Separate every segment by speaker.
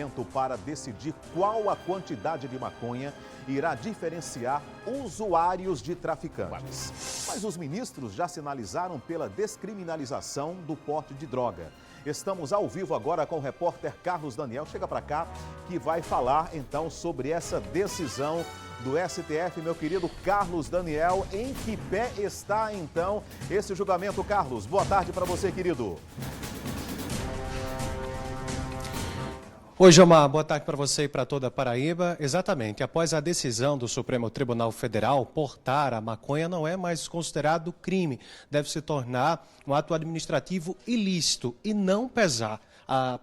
Speaker 1: julgamento para decidir qual a quantidade de maconha irá diferenciar usuários de traficantes. Mas os ministros já sinalizaram pela descriminalização do porte de droga. Estamos ao vivo agora com o repórter Carlos Daniel. Chega para cá que vai falar então sobre essa decisão do STF. Meu querido Carlos Daniel, em que pé está então esse julgamento, Carlos? Boa tarde para você, querido.
Speaker 2: Oi, Gilmar, boa tarde para você e para toda a Paraíba. Exatamente, após a decisão do Supremo Tribunal Federal, portar a maconha não é mais considerado crime. Deve se tornar um ato administrativo ilícito e não pesar.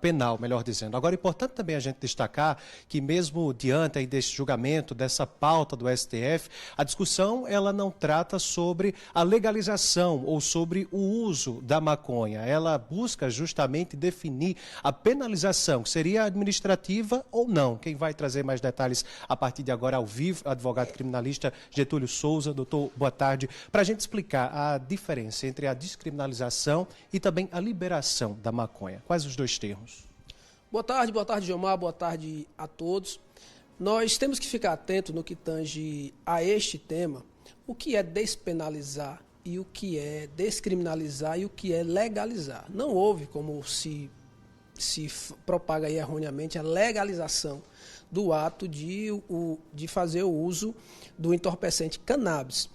Speaker 2: Penal, melhor dizendo. Agora, é importante também a gente destacar que mesmo diante aí desse julgamento, dessa pauta do STF, a discussão ela não trata sobre a legalização ou sobre o uso da maconha. Ela busca justamente definir a penalização, que seria administrativa ou não. Quem vai trazer mais detalhes a partir de agora ao vivo, advogado criminalista Getúlio Souza. Doutor, boa tarde. Para a gente explicar a diferença entre a descriminalização e também a liberação da maconha. Quais os dois termos?
Speaker 3: Boa tarde, Gilmar, boa tarde a todos. Nós temos que ficar atentos no que tange a este tema, o que é despenalizar e o que é descriminalizar e o que é legalizar. Não houve, como se propaga aí erroneamente, a legalização do ato de fazer o uso do entorpecente cannabis.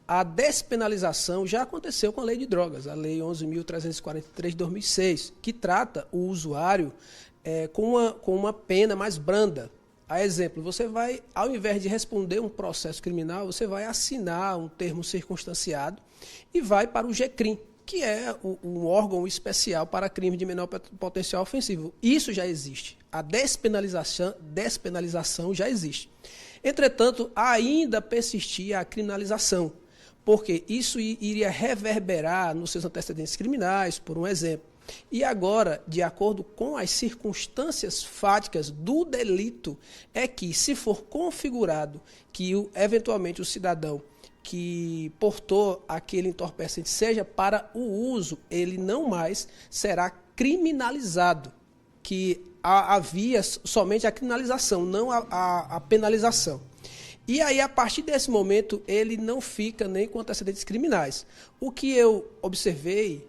Speaker 3: A despenalização já aconteceu com a Lei de Drogas, a Lei 11.343 de 2006, que trata o usuário com uma pena mais branda. A exemplo, você vai, ao invés de responder um processo criminal, você vai assinar um termo circunstanciado e vai para o GCRIM, que é um órgão especial para crime de menor potencial ofensivo. Isso já existe. A despenalização já existe. Entretanto, ainda persistia a criminalização, porque isso iria reverberar nos seus antecedentes criminais, por um exemplo. E agora, de acordo com as circunstâncias fáticas do delito, é que, se for configurado que eventualmente o cidadão que portou aquele entorpecente seja para o uso, ele não mais será criminalizado, que havia somente a criminalização, não a penalização. E aí, a partir desse momento, ele não fica nem com antecedentes criminais. O que eu observei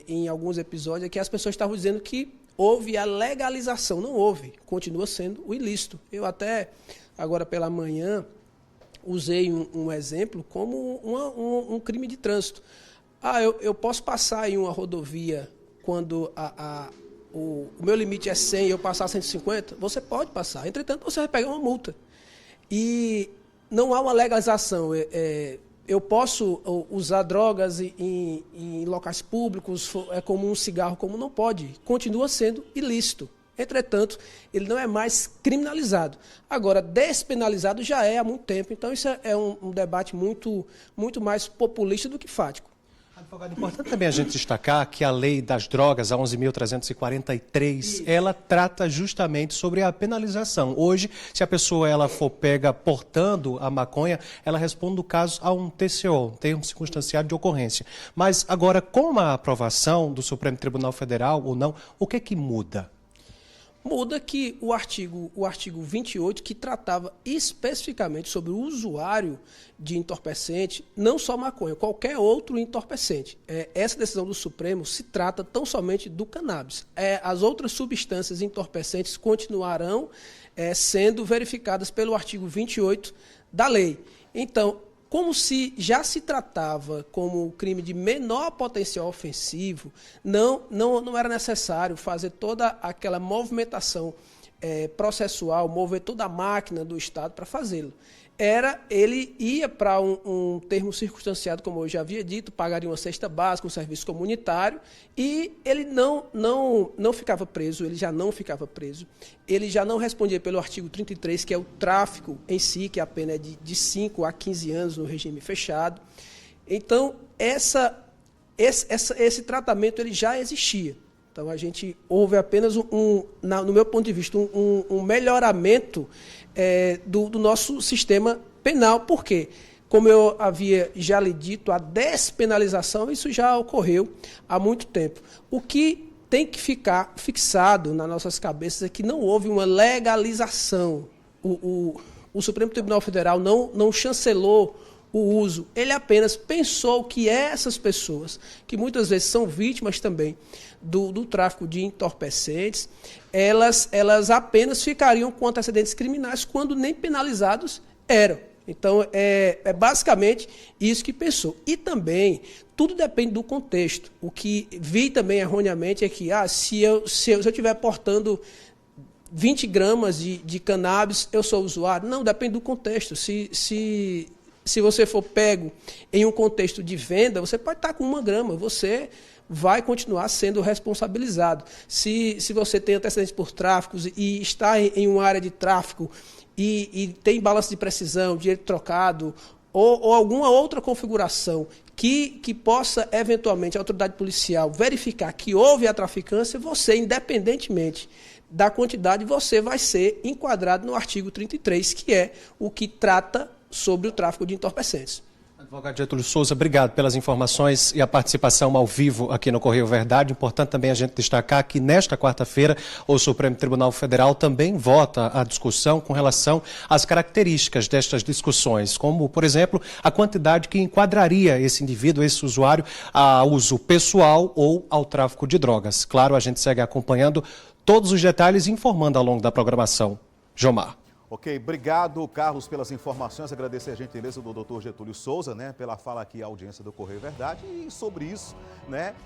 Speaker 3: em alguns episódios é que as pessoas estavam dizendo que houve a legalização. Não houve, continua sendo o ilícito. Eu até, agora pela manhã, usei um exemplo como um crime de trânsito. Eu posso passar em uma rodovia quando o meu limite é 100 e eu passar 150? Você pode passar. Entretanto, você vai pegar uma multa. E não há uma legalização. Eu posso usar drogas em locais públicos, como um cigarro, como não pode. Continua sendo ilícito. Entretanto, ele não é mais criminalizado. Agora, despenalizado já é há muito tempo. Então, isso é um debate muito mais populista do que fático.
Speaker 2: Advogado, importante também a gente destacar que a lei das drogas, a 11.343, ela trata justamente sobre a penalização. Hoje, se a pessoa ela for pega portando a maconha, ela responde no caso a um TCO, termo circunstanciado de ocorrência. Mas agora, com a aprovação do Supremo Tribunal Federal ou não, o que é que muda?
Speaker 3: Muda que o artigo 28, que tratava especificamente sobre o usuário de entorpecente, não só maconha, qualquer outro entorpecente. Essa decisão do Supremo se trata tão somente do cannabis. As outras substâncias entorpecentes continuarão sendo verificadas pelo artigo 28 da lei. Então, como se já se tratava como crime de menor potencial ofensivo, não era necessário fazer toda aquela movimentação processual, mover toda a máquina do Estado para fazê-lo. Ele ia para um termo circunstanciado, como eu já havia dito, pagaria uma cesta básica, um serviço comunitário, e ele não ficava preso, ele já não ficava preso. Ele já não respondia pelo artigo 33, que é o tráfico em si, que a pena é de 5 a 15 anos no regime fechado. Então, esse tratamento ele já existia. Então, houve apenas, no meu ponto de vista, um melhoramento do nosso sistema penal. Por quê? Como eu havia já lhe dito, a despenalização, isso já ocorreu há muito tempo. O que tem que ficar fixado nas nossas cabeças é que não houve uma legalização. O Supremo Tribunal Federal não chancelou o uso, ele apenas pensou que essas pessoas, que muitas vezes são vítimas também do tráfico de entorpecentes, elas apenas ficariam com antecedentes criminais quando nem penalizados eram. Então, é basicamente isso que pensou. E também, tudo depende do contexto. O que vi também erroneamente é que, se eu estiver portando 20 gramas de cannabis, eu sou usuário. Não, depende do contexto. Se você for pego em um contexto de venda, você pode estar com 1 grama, você vai continuar sendo responsabilizado. Se você tem antecedentes por tráficos e está em uma área de tráfico e tem balanço de precisão, dinheiro trocado ou alguma outra configuração que possa, eventualmente, a autoridade policial verificar que houve a traficância, você, independentemente da quantidade, você vai ser enquadrado no artigo 33, que é o que trata sobre o tráfico de entorpecentes.
Speaker 2: Advogado Getúlio Souza, obrigado pelas informações e a participação ao vivo aqui no Correio Verdade. Importante também a gente destacar que nesta quarta-feira o Supremo Tribunal Federal também vota a discussão com relação às características destas discussões, como, por exemplo, a quantidade que enquadraria esse indivíduo, esse usuário, a uso pessoal ou ao tráfico de drogas. Claro, a gente segue acompanhando todos os detalhes e informando ao longo da programação. Jomar.
Speaker 1: Ok, obrigado, Carlos, pelas informações. Agradecer a gentileza do Dr. Getúlio Souza, pela fala aqui à audiência do Correio Verdade. E sobre isso,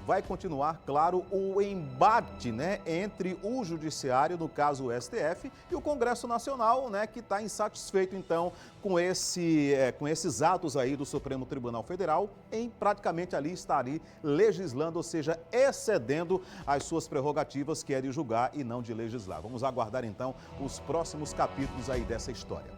Speaker 1: vai continuar, claro, o embate, entre o Judiciário, no caso o STF, e o Congresso Nacional, que está insatisfeito, então, com esses atos aí do Supremo Tribunal Federal, em praticamente ali estar legislando, ou seja, excedendo as suas prerrogativas, que é de julgar e não de legislar. Vamos aguardar, então, os próximos capítulos aí dessa história.